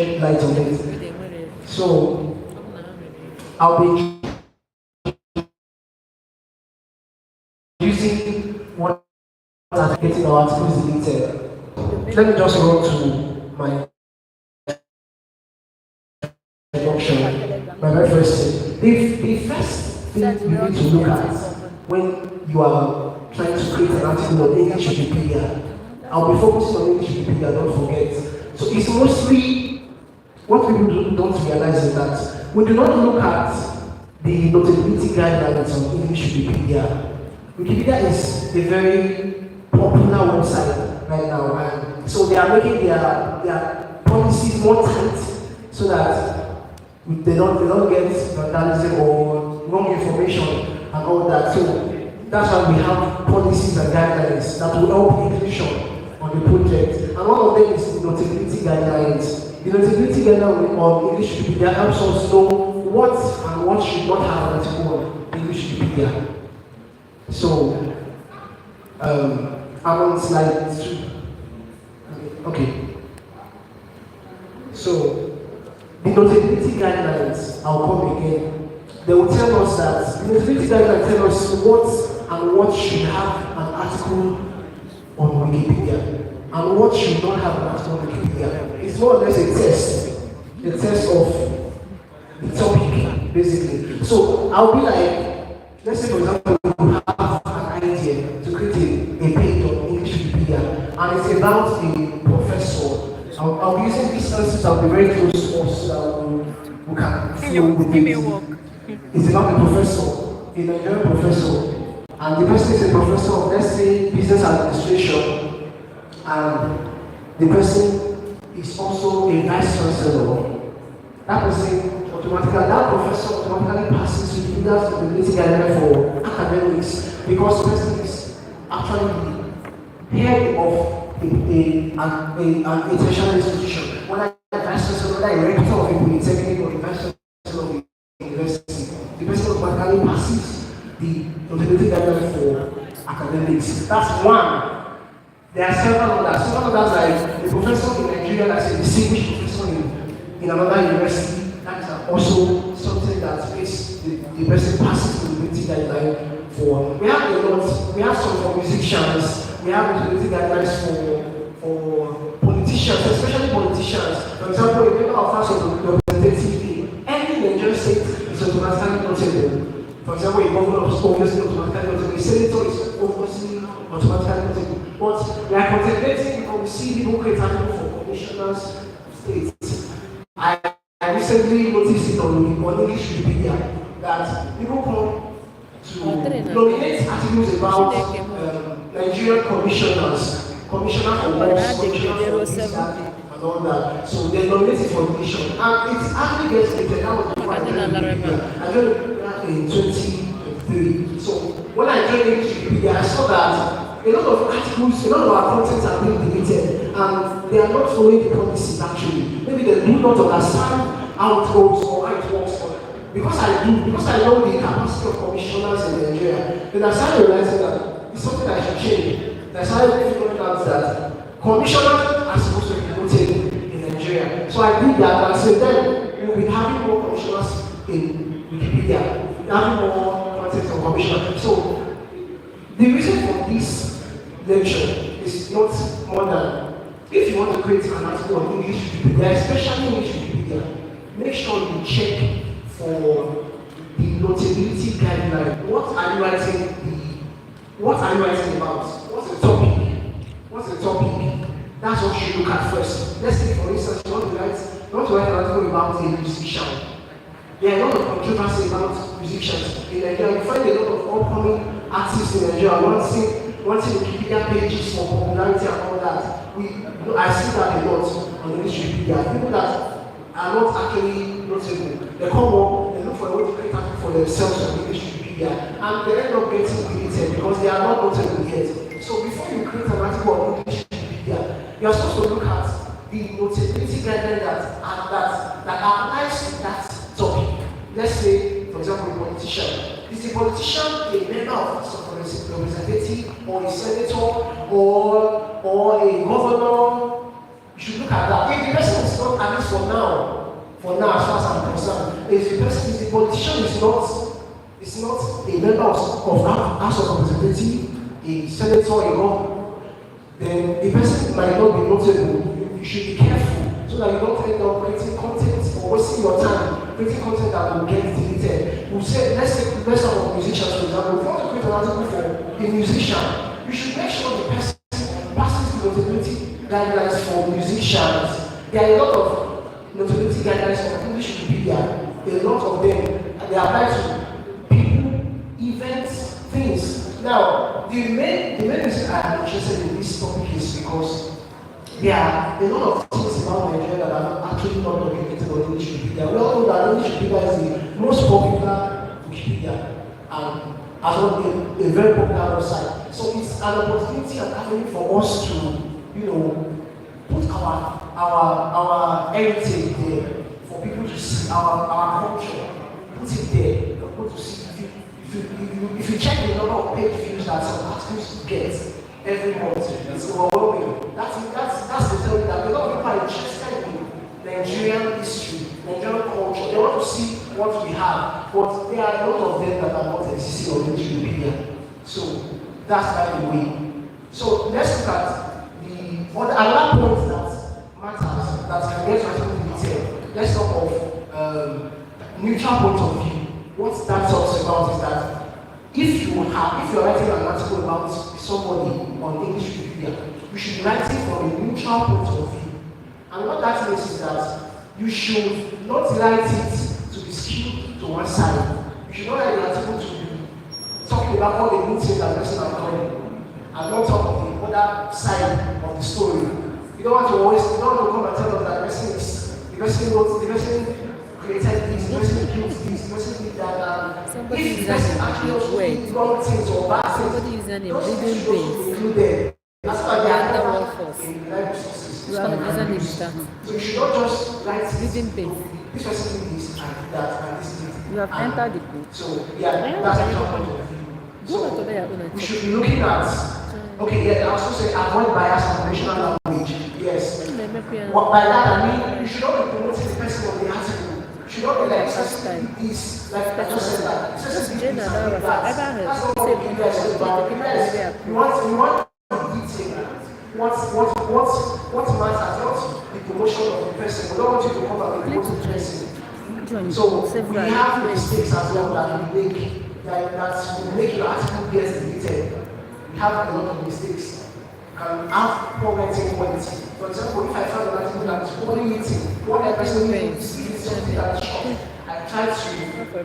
light on it. So I'll be using what I'm getting our articles deleted. Let me just run to my introduction. My very first thing. The first thing you need to look at when you are trying to create an article on English Wikipedia, I'll be focusing on English Wikipedia, don't forget. So it's mostly what people don't realize is that we do not look at the notability guidelines on English Wikipedia. Wikipedia is a very popular website right now, and so they are making their policies more tight so that they don't get vandalism or wrong information and all that. So that's why we have policies and guidelines that will help inclusion on the project. And one of them is the notability guidelines. The notability guideline on English Wikipedia helps us know what and what should not have an article on English Wikipedia. So I'm on slide 2. Okay. So the notability guidelines, I'll come again. They will tell us that the notability guidelines tell us what should have an article on Wikipedia and what should not have an article on Wikipedia. It's more or less a test of the topic, basically. So I'll be like, let's say for example, you have an idea to create a page on English Wikipedia, and it's about a professor. I'll be using this instance, I'll be very close to us so we can flow with it. It's about a professor, a Nigerian professor, and the person is a professor of, let's say, business administration, and the person is also a vice chancellor. That person that professor automatically passes with the notability guideline for academics because the person is actually the head of an international institution, whether a vice chancellor, whether a rector of a polytechnic or a vice chancellor of a university. The person automatically passes the notability guideline for academics. That's one. There are several others. Several others like the professor in Nigeria that's a distinguished professor in another university. That's also something that makes the person passes the notability guideline for. We have a lot. We have some for musicians. We have notability guidelines for politicians, especially politicians. For example, a member of House of Representatives in any Nigerian state is automatically notable. For example, a governor is obviously automatically notable. A senator is obviously automatically notable. But we are contemplating because we see people create articles for commissioners of states. I recently noticed it on English Wikipedia that people come to nominate articles about Nigerian commissioners, commissioner for works, commissioner for this, that, and all that. So they nominate it for commission. And it actually gets rated. That was before I joined Wikipedia. I joined in 2023. So when I joined English Wikipedia, I saw that a lot of articles, a lot of our contents are being deleted, and they are not following the policies actually. Maybe they do not understand how it goes or how it works. Because I know the capacity of commissioners in Nigeria, then I started realizing that it's something I should change. I started figuring out that commissioners are supposed to be voted in Nigeria. So I did that, and I said then we'll be having more commissioners in Wikipedia, we'll be having more content on commissioners. So the reason for this lecture is not more than if you want to create an article on English Wikipedia, especially English Wikipedia, make sure you check for the notability guideline. What are you writing about? What's the topic? That's what you should look at first. Let's say for instance you want to write an article about a musician. There are a lot of controversy about musicians in Nigeria. You find a lot of upcoming artists in Nigeria wanting Wikipedia pages for popularity and all that. I see that a lot on English Wikipedia. People that are not actually notable. They come up, they look for a way to create article for themselves on English Wikipedia, and they end up getting deleted because they are not notable yet. So before you create an article on English Wikipedia, you are supposed to look at the notability guideline that applies to that topic. Let's say, for example, a politician. Is a politician a member of a representative or a senator or a governor? You should look at that. If the person is not, at least for now, as far as I'm concerned, if the politician is not a member of House of Representatives, a senator, a governor, then the person might not be notable. You should be careful so that you don't end up creating content or wasting your time creating content that will get deleted. We'll say, let's talk about musicians, for example. If you want to create an article for a musician, you should make sure the person passes the notability guidelines for musicians. There are a lot of notability guidelines for English Wikipedia. A lot of them, and they apply to people, events, things. Now, the main reason I'm interested in this topic is because there are a lot of things about Nigeria that are actually not documented on English Wikipedia. We all know that English Wikipedia is the most popular Wikipedia and as well a very popular website. So it's an opportunity and avenue for us to, put our heritage there for people to see our culture. Put it there for people to see. If you check the number of page views that some articles get every month, it's overwhelming. That's the theory that a lot of people are interested in Nigerian history, Nigerian culture. They want to see what we have, but there are a lot of them that are not existing on Wikipedia. So that's by the way. So let's look at another point that matters, that can get us into detail. Let's talk of neutral point of view. What that talks about is that if you're writing an article about somebody on English Wikipedia, you should be writing from a neutral point of view. And what that means is that you should not write it to be skewed to one side. You should not write an article to be talking about all the good things that the person are doing and not talk of the other side of the story. You don't want to come and tell us that the person created this, the person built this, the person did that. If the person actually also did wrong things or bad things, somebody using a those reading things should also be base. included. That's why they are Under never workforce. in reliable sources. You are using it that. So you should not just write Reading base. this person did this and that and this did. You have entered the book. So yeah, that's actually point of view. Go back to where you're going to We check. should be looking at I also say avoid bias and conventional language. Yes. By that I mean you should not be promoting the person of the article. You should not be like this, like I just said that. That's not what Wikipedia is about. You want detail. What matters, not the promotion of the person. We don't want you to come and promote the person. So we have mistakes as well that we make, that will make your article get deleted. We have a lot of mistakes and have poor writing quality. For example, if I found an article that is only written, what I personally is something that is short, I try to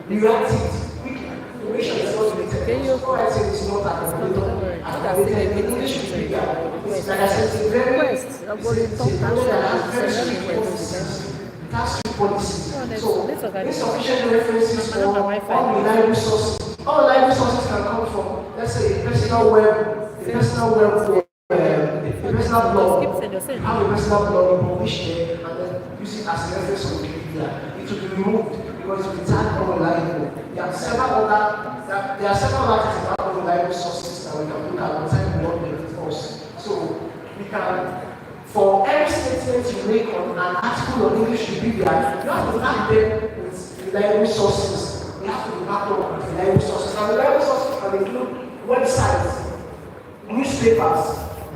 rewrite it quickly to make sure it's not deleted. Poor writing is not accommodated in English Wikipedia. It's like I said, it's a very policies. So, insufficient references or unreliable sources. All reliable sources can come from, let's say, a personal blog, have a personal blog, you publish there, and then use it as a reference on Wikipedia. It will be removed because it will be tagged unreliable. There are several articles about unreliable sources that we can look at on time blog benefit us. So, we can. For every statement you make on an article on English Wikipedia, you have to back them with reliable sources. You have to be backed up with reliable sources. And reliable sources can include websites, newspapers,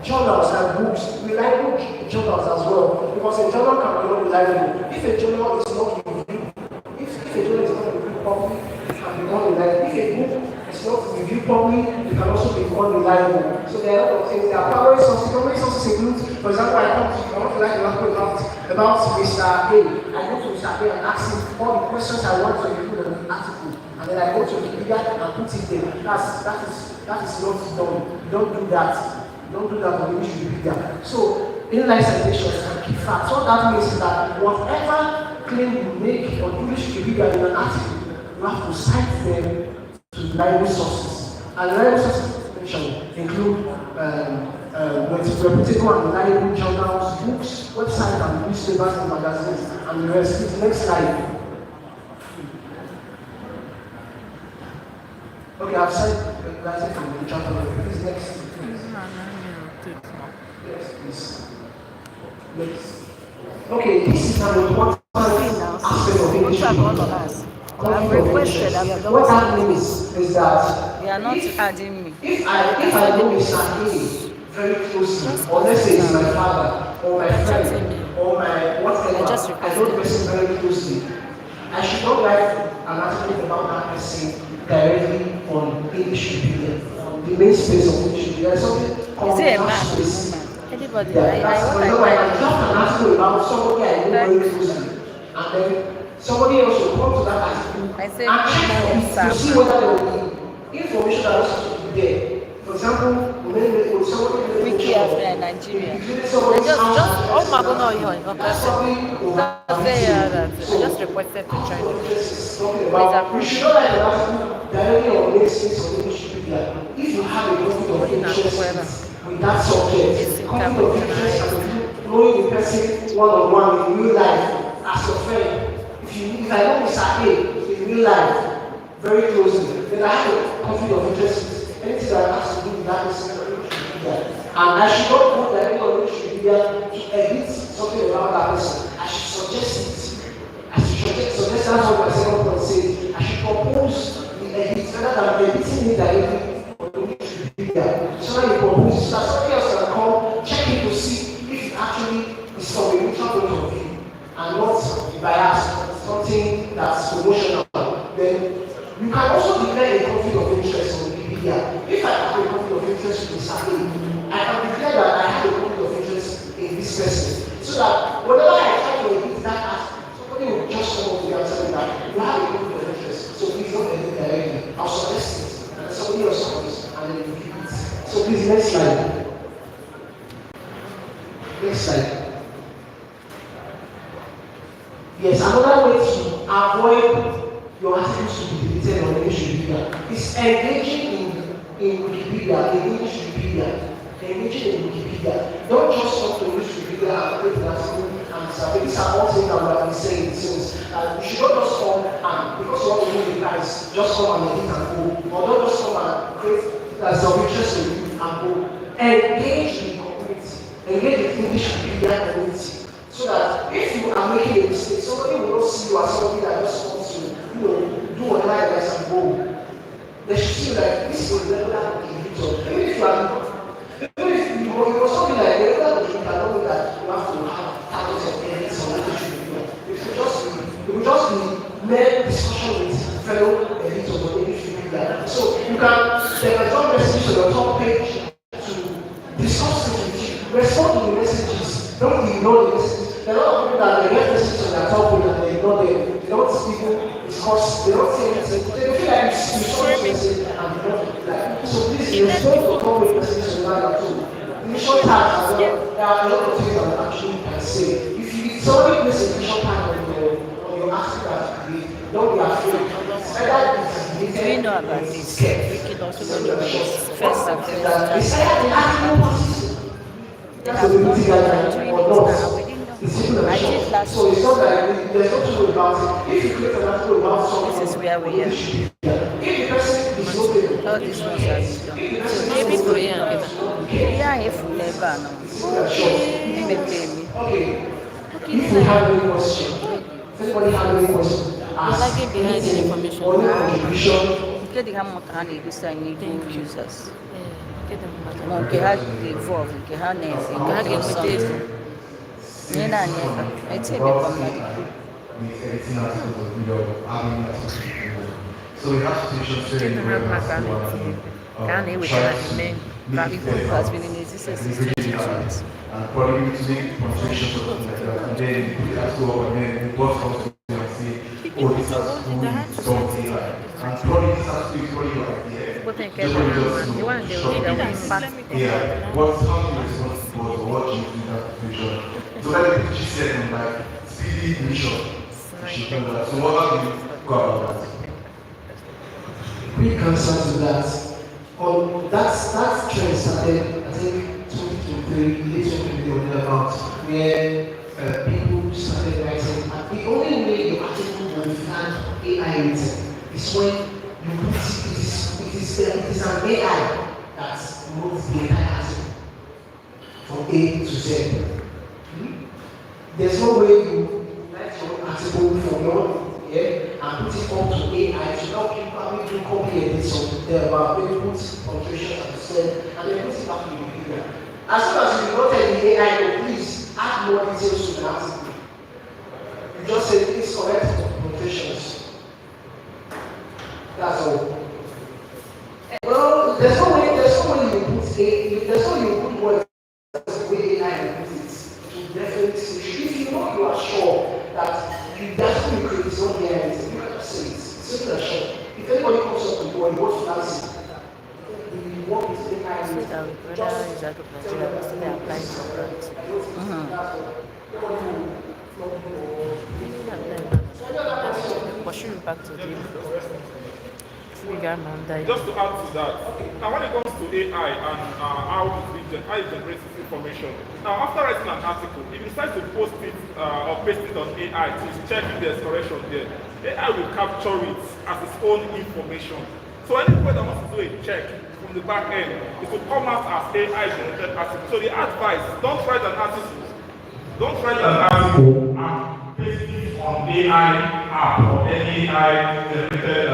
journals, and books. Reliable journals as well. Because a journal can be unreliable. If a journal is not reviewed, if a journal is not reviewed properly, it can be unreliable. If a book is not reviewed properly, it can also be unreliable. So there are a lot of things. There are primary sources. Primary sources include, for example, I want to write an article about Mr. A. I go to Mr. A and ask him all the questions I want to include in the article. And then I go to Wikipedia and put it there. That is not done. You don't do that. You don't do that on English Wikipedia. So, inline citations and key facts. What that means is that whatever claim you make on English Wikipedia in an article, you have to cite them to reliable sources. And reliable sources include reputable and reliable journals, books, websites, and newspapers and magazines, and the rest. Next slide. Okay, I've said that's it from the chapter. Please next. Yes, please. Yes. Okay, this is an important See now, aspect of go English track all speaking. on us. I've Conflict of requested, interest. I've What double that sent. means is that You are not adding me. if I know Mr. A very closely, or let's say it's my father, or my friend, or my I just whatever, I know the requested. person very closely, I should not write an article about that person directly on English Wikipedia, on the main space of English Wikipedia. There's something Is called it a draft man or a space. woman? Anybody. Yeah, that's What for I example, I type can draft an article about somebody I know type very closely, and then somebody else will come to that article I say and check for man it to see Sama. whether there will be information that was supposed to be there. For example, when somebody made a Wiki picture of Nigeria. including I somebody's house just all address my in go that know article, you in that's person. probably Just say that overwritten. I So, just requested to join conflict the of group. interest is talking Please about you approve. should not write an article directly on main space or English Wikipedia if you have a conflict of Only now interest with that subject. It's Conflict of interest internationalized. can be knowing the person one-on-one in real life as your friend. If I know Mr. A in real life very closely, then I have a conflict of interest with anything that has to do with that person on English Wikipedia. And I should not go directly on English Wikipedia to edit something about that person. I should suggest it. I should suggest that's what my second point says. I should propose the edit rather than editing it directly on English Wikipedia. So now you propose so that somebody else can come check it to see if it actually is from a neutral point of view and not biased, something that's promotional. Then you can also declare a conflict of interest on Wikipedia. If I have a conflict of interest with Mr. A, I can declare that I have a conflict of interest in this person. So that whenever I try to edit that article, somebody will just come up to me and tell me that you have a conflict of interest. So please don't edit directly. I'll suggest it. And then somebody else comes and then you keep it. So please, next slide. Next slide. Yes, another way to avoid your articles to be deleted on English Wikipedia is engaging in Wikipedia, in English Wikipedia. Engaging in Wikipedia. Don't just come to English Wikipedia and create an article and say, these are all things that we have been saying since. You should not just come and, because you want to win the prize, just come and edit and go. Or don't just come and create some interest in you and go. Engage in the community. Engage in English Wikipedia community. So that if you are making a mistake, somebody will not see you as somebody that just wants to, do whatever it is and go. They should see like this is a regular contributor. Even if you are even if you must not be like a regular contributor, don't mean that you have to have thousands of edits on what you should do. It will just be mere discussion with fellow editors on English Wikipedia. So you can drop messages on your top page to discuss things with you. Respond to the messages. Don't ignore the messages. There are a lot of people that they get messages on their top page and they ignore them. They don't even discuss, they don't say anything. They feel like you saw this message and they don't reply. So please respond to top page messages on that too. In the short time as well, there are a lot of things that we actually can say. If somebody places a short time on your article that you create, don't be afraid. Whether it's Do you know about this? We can also go to first and they have done it, doing it now. We didn't know. I did last so it's year. not like there's no truth about it. If you create an article about something, This is where we are. if the person is not able, All these ones are done. So Maybe this for is yeah. yeah, if we never know. Maybe play me. okay. If you have any question, if anybody have any question, ask. lagging behind in information. Only contribution. Get the hammer and you say need Thank to you. users. Get them back. No, nke ha evolve, nke ha na-evolve. Ha ga-enweta ego. Nye na anyị aka. Eti ebekwa mmadụ. With editing articles or video, adding articles to people. So we have situations where Get them back and ka a na-ewetara eme People who has been in existence since 2020. and probably to make punctuations or something like that. And then you put it at school and then the boss comes to you and say, oh, this has to do something like, and probably this has to do probably your idea. People think Just when you just you want to short do it. that. Yeah, what's how you respond to boss or what you do in that situation. So that she said in like speedy mission, she can do that. So what have you go about that? Quick answer to that. That trend started, I think, 2023, late 2023 or thereabouts, where people started writing. And the only way your article will find AI written is when you put it is an AI that wrote the entire article from A to Z. There's no way you write your article for your and put it up to AI to help you probably do copy edits of there about maybe put punctuation and send and then put it back to Wikipedia. As soon as you don't tell the AI, oh, please add more details to the article. You just say please correct punctuations. That's all. Well, there's no way you put words the way AI will put it. To definitely say, if you know you are sure that that's what you create is not AI, you can just say it. It's simple and short. If anybody comes up with you and you want to dance it, you want to make AI with That whether is out of Nigeria, but still applying for grants. Pushing back to the just to add to that, now when it comes to AI and how it generates information, now after writing an article, if you decide to post it or paste it on AI to check if there's correction there, AI will capture it as its own information. So anybody that wants to do a check from the back end, it will come out as AI generated article. So the advice, don't write an article and paste it on AI app or any AI generated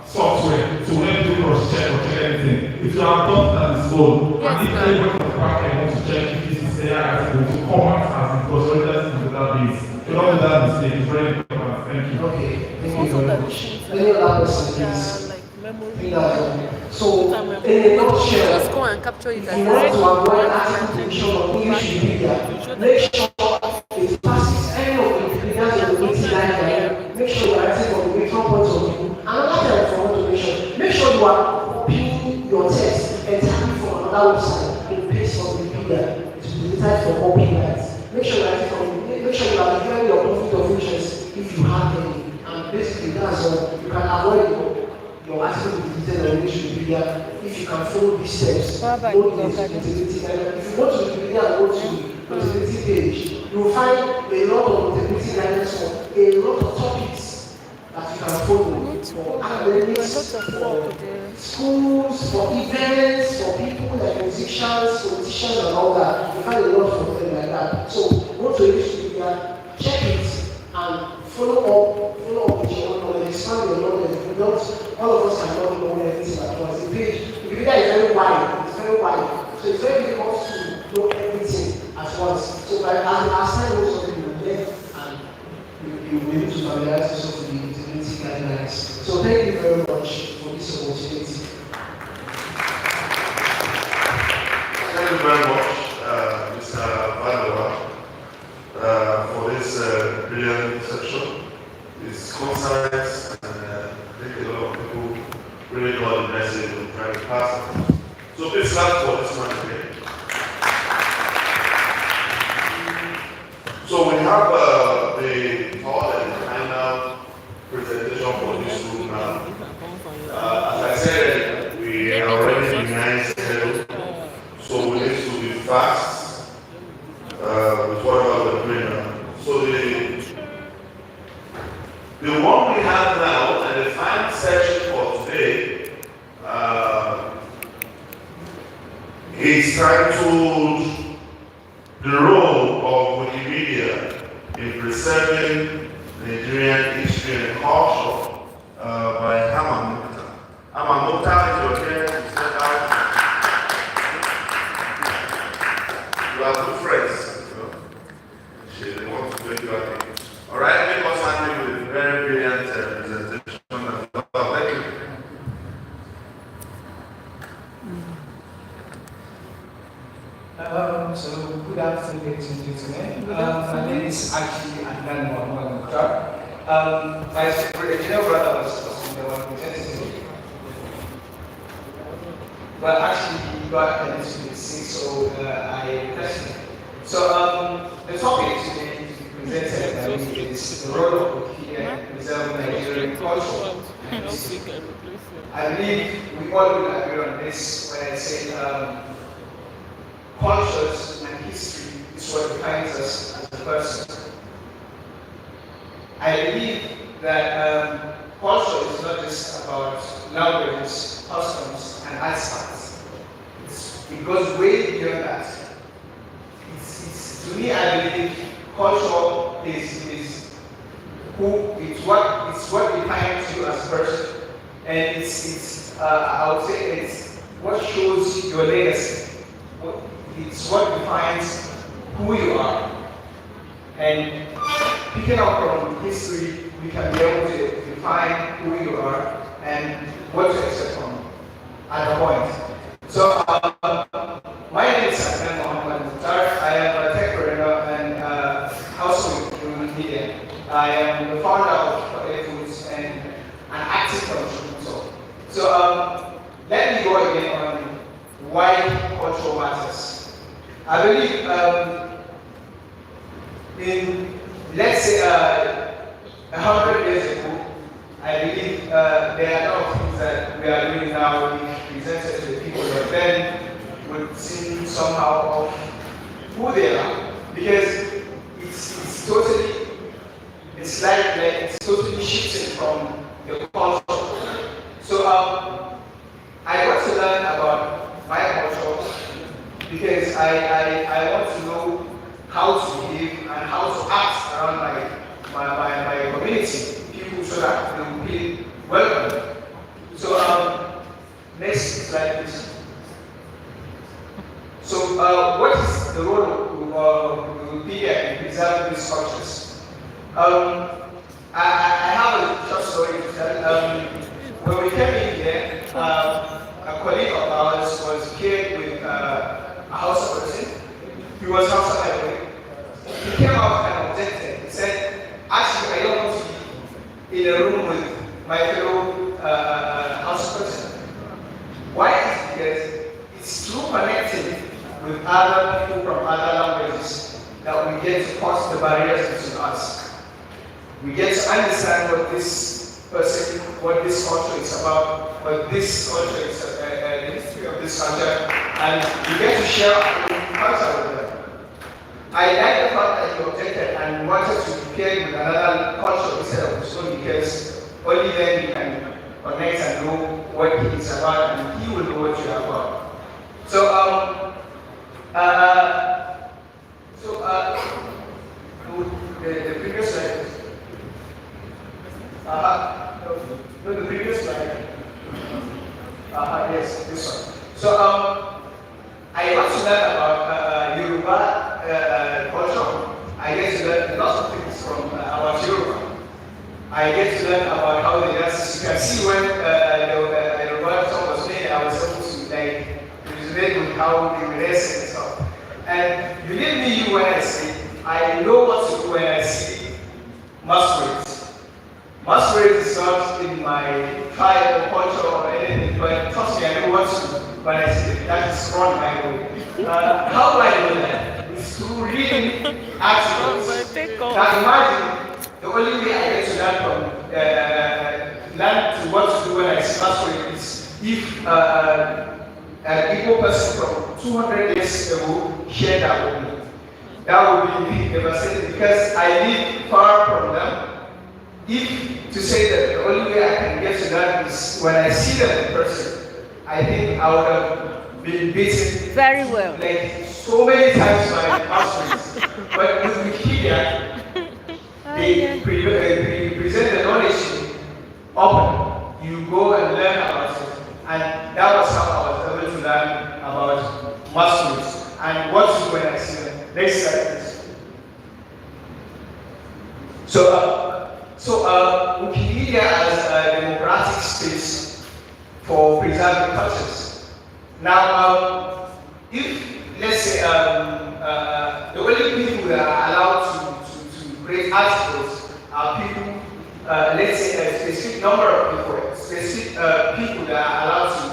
software to help you cross-check or check anything. If you are done that is own, and if anybody from the back end wants to check if this is AI article, to come out as it was rendered in the database. Do not do that mistake, it's very important. Thank you. Okay, thank you very much. Any other person, please? So, in a nutshell, just go and capture it if you want to avoid article creation on English Wikipedia, make sure it passes any of the Wikipedians of the meeting guideline. Make sure you are writing from the different points of view. Another thing I want to mention, make sure you are copying your text entirely from another website in paste from Wikipedia to be deleted for copyright. Make sure you are declaring your conflict of interest if you have any. And basically that's all. You can avoid your article will be deleted on English Wikipedia if you can follow these steps. Go to the integrity guidelines. If you go to Wikipedia and go to the integrity page, you will find a lot of integrity guidelines for a lot of topics that you can follow for academics, for schools, for events, for people like musicians, politicians, and all that. You find a lot of them like that. So go to English Wikipedia, check it, and follow up with your own knowledge, expand your knowledge. All of us cannot know everything at once. The page, Wikipedia is very wide. It's very wide. So it's very difficult to know everything at once. So by as time goes on, you will learn and you will be able to familiarize yourself with the integrity guidelines. So thank you very much for this opportunity. Thank you very much, Mr. Valowa, for this brilliant session. It's concise and I think a lot of people really got the message of trying to pass. So please clap for this one again. So we have the third and final presentation for this group now. As I said, we are already in 9:00, so we need to be fast with whatever we're doing now. So the one we have now and the final section for today is titled The Role of Wikimedia in Preserving Nigerian History and Culture by Hamamukta. Hamamukta, if you're here, you said that. You are good friends. They want to make you happy. All right, make us happy with a very brilliant presentation. Thank you. So good afternoon, ladies and gentlemen. My name is actually Adnan Mohammed Mukhtar. My original brother was the one presenting me. But actually, he got a little bit sick, so I requested. So the topic today to be presented by me is the role of Wikipedia in preserving Nigerian culture. I believe we all will agree on this when I say cultures and history is what defines us as a person. I believe that culture is not just about languages, customs, and artifacts. It goes way beyond that. To me, I believe culture is who it's what defines you as a person, and it's I would say it's what shows your legacy. It's what defines who you are. And picking up from history, we can be able to define who you are and what to expect from at a point. So my name is Adnan Mohammed Mukhtar. I am a tech trainer and household media. I am the founder of Foods and an active contributor. So let me go again on why culture matters. I believe in, let's say, 100 years ago, I believe there are a lot of things that we are doing now. We presented to the people that then would seem somehow of who they are, because it's totally, it's like it's totally shifting from the culture. So I want to learn about my culture because I want to know how to behave and how to act around my community, people, so that they will feel welcome. So next slide, please. So what is the role of media in preserving these cultures? I have a short story to tell. When we came in here, a colleague of ours was paired with a house person. He was house highway. He came out and objected. He said, actually, I don't want to be in a room with my fellow house person. Why? Because it's through connecting with other people from other languages that we get to cross the barriers between us. We get to understand what this person, what this culture is about, what this culture is, the history of this culture, and we get to share our culture with them. I like the fact that he objected and wanted to be paired with another culture instead of his own, because only then you can connect and know what he is about, and he will know what you are about. So, the previous slide. No, the previous slide. Yes, this one. So, I want to learn about Yoruba culture. I get to learn a lot of things from our Yoruba. I get to learn about how they dance. You can see when the Yoruba song was played, I was able to resonate with how they dance and stuff. And believe me, when I say, I know what to do when I see masquerades. Masquerades is not in my tribe or culture or anything, but trust me, I know what to do when I see it. That is wrong my way. How do I know that? It's through reading articles. Now imagine, the only way I get to learn to what to do when I see masquerade is if an Igbo person from 200 years ago shared that with me. That would be devastating because I live far from them. If to say that the only way I can get to that is when I see them in person, I think I would have been beaten very well, like so many times by masquerades. But with Wikipedia, they present the knowledge open. You go and learn about it, and that was how I was able to learn about masquerades and what to do when I see them. Next slide, please. So Wikimedia as a democratic space for preserving cultures. Now, if let's say the only people that are allowed to create articles are people, let's say a specific number of people, specific people that are allowed to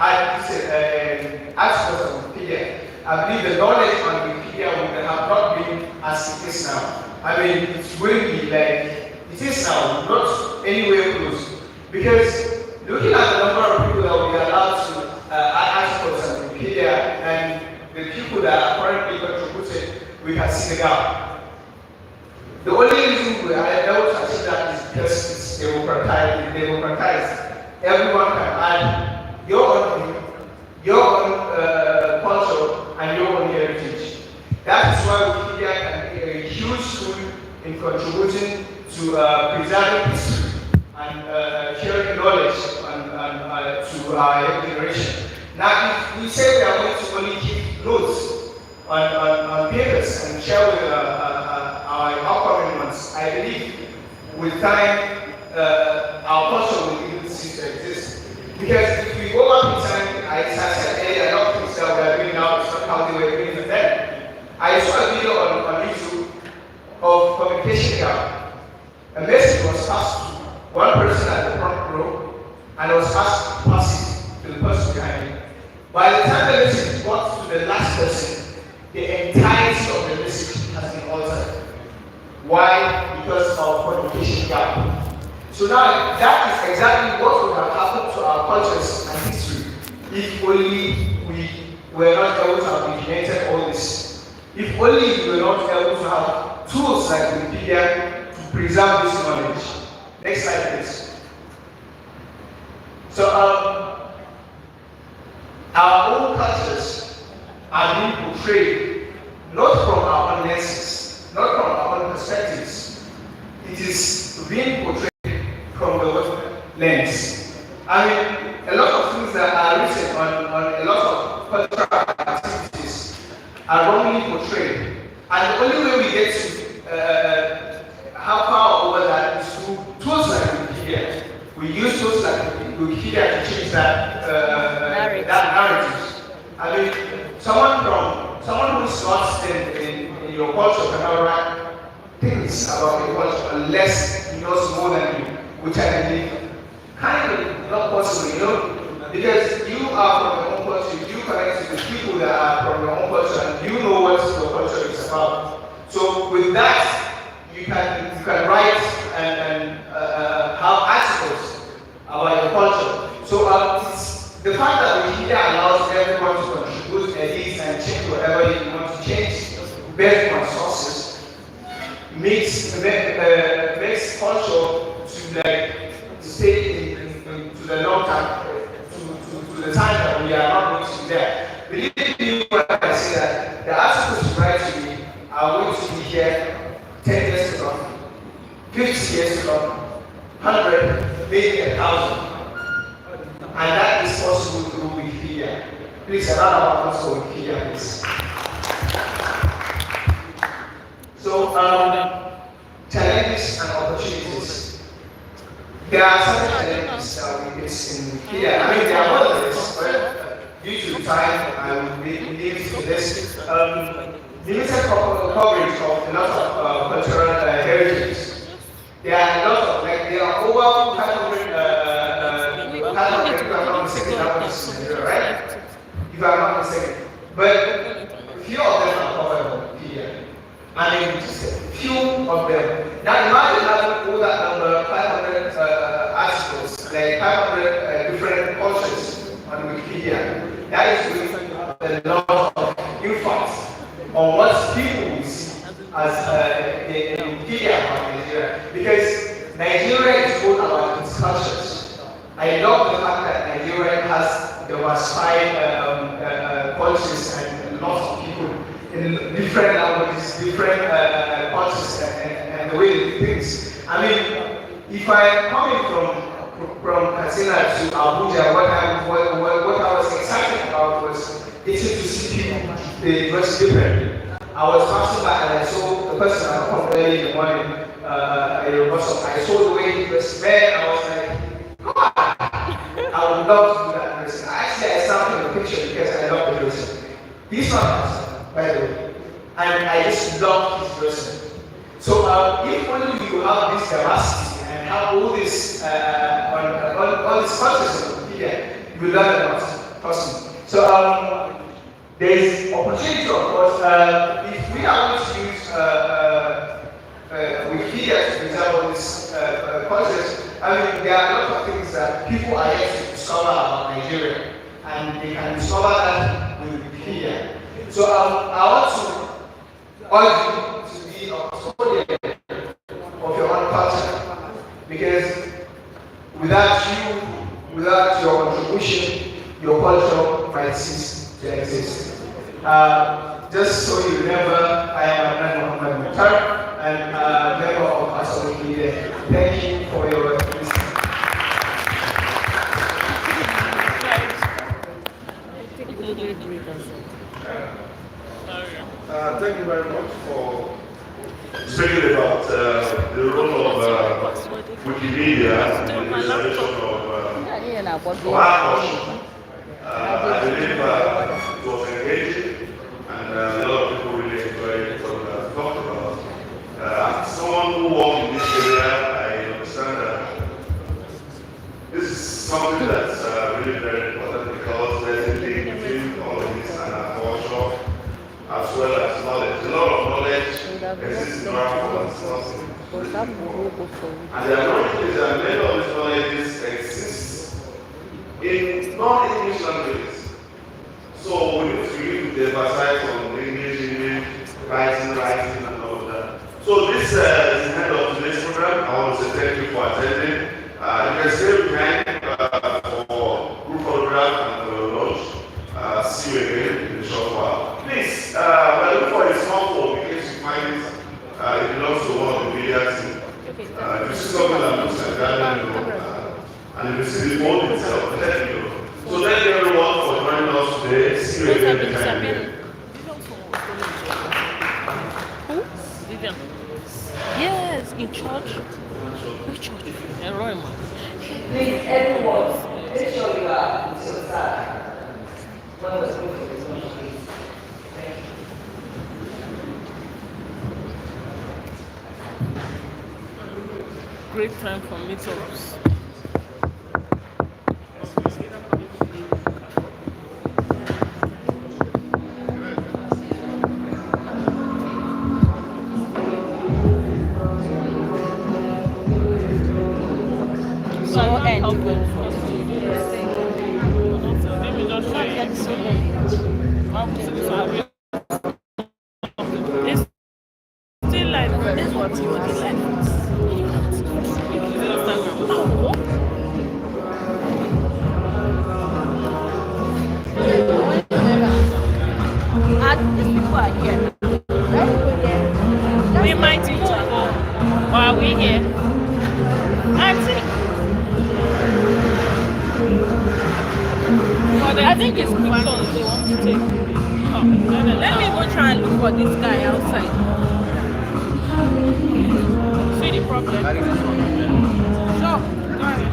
add articles on Wikipedia. I believe the knowledge on Wikipedia would have not been as it is now. I mean, it's going to be like it is now, not anywhere close. Because looking at the number of people that we are allowed to add articles on Wikipedia and the people that are currently contributing, we can see the gap. The only reason we are able to achieve that is because it's democratized. Everyone can add your own view, your own culture, and your own heritage. That is why Wikipedia can be a huge preserving history and sharing knowledge to our young generation. Now, if we say we are going to only keep notes on papers and share with our upcoming ones, I believe with time our culture will even cease to exist. Because if we go back in time, I said earlier, a lot of things that we are doing now is not how they were doing it then. I saw a video on YouTube of communication gap. A message was passed to one person at the front row and was asked to pass it to the person behind him. By the time the message got to the last person, the entirety of the message has been altered. Why? Because of communication gap. So now that is exactly what would have happened to our cultures and history if only we were not able to have implemented all this. If only we were not able to have tools like Wikipedia to preserve this knowledge. Next slide, please. So our own cultures are being portrayed not from our own lenses, not from our own perspectives. It is being portrayed from the lens. I mean, a lot of things that are written on a lot of cultural activities are wrongly portrayed. And the only way we get to have power over that is through tools like Wikipedia. We use tools like Wikipedia to change that narrative. I mean, someone who is lost in your culture cannot write things about your culture unless he knows more than you, which I believe kind of not possible, you know, because you are from your own culture, you connect with people that are from your own culture, and you know what your culture is about. So with that, you can write and have articles about your culture. So it's the fact that Wikipedia allows everyone to contribute ideas and change whatever you want to change based on sources makes culture to stay to the long time, to the time that we are not going to be there. Believe me when I say that the articles you write to me are going to be here 10 years to come, 50 years to come, 100, maybe 1,000. And that is possible through Wikipedia. Please, a round of applause for Wikipedia, please. So, challenges and opportunities. There are certain challenges we face in Wikipedia. I mean, there are more than this, but due to time, I will leave it to this. Limited coverage of a lot of cultural heritage. There are a lot of, there are over 500, if I'm not mistaken, right? If I'm not mistaken. But few of them are covered here. I mean, just a few of them. Now imagine having all that number, 500 articles, like 500 different cultures on Wikipedia. That is with a lot of influence on what people will see as Wikipedia about Nigeria. Because Nigeria is all about its cultures. I love the fact that Nigeria has diversified cultures and lots of people in different languages, different cultures, and the way they do things. I mean, if I'm coming from Katsina to Abuja, what I was excited about was getting to see people they dress differently. I was passing by and I saw the person I come early in the morning. I saw the way he dressed there. I was like, come on! I would love to do that dressing. Actually, I snapped in the picture because I love the dressing. He's not, by the way, and I just love his dressing. So if only you have this diversity and have all this all these cultures here, you will learn a lot. Trust me. So there is opportunity, of course. If we are going to use Wikipedia to preserve all these cultures, I mean, there are a lot of things that people are yet to discover about Nigeria, and they can discover that with Wikipedia. So I want to urge you to be a custodian of your own culture, because without your contribution, your culture might cease to exist. Just so you remember, I am Muhammad Mukhtar. and member of Council Media. Thank you for your listening. Thank you very much for speaking about the role of Wikimedia in the installation of our culture. I believe it was engaging and a lot of people really enjoyed what we have talked about. As someone who works in this area, I understand that this is something that's really very important because there's a link between all of this and our culture as well as knowledge. A lot of knowledge exists in our world. And the annoying is that many of these knowledges exist in non-English languages. So we need to really emphasize on English, writing, and all of that. So this is the end of today's program. I want to say thank you for attending. You can stay behind for group photograph and for lunch. See you again in a short while. Please, we're looking for a smartphone in case you find it. It belongs to one of the media team. If you see something that looks like that, let me know. And if you see the phone itself, let me know. So thank you everyone for joining us today. See you again next time. Who? Vivian. Yes, in church. Which church? Roma. Please, everyone, make sure you are with your side. When was good for this one, please. Thank you. Great time for meetups. We might need to go. Or are we here? I think it's pictures they want to take. Oh, let me go try and look for this guy outside. See the problem? Sure. Go ahead.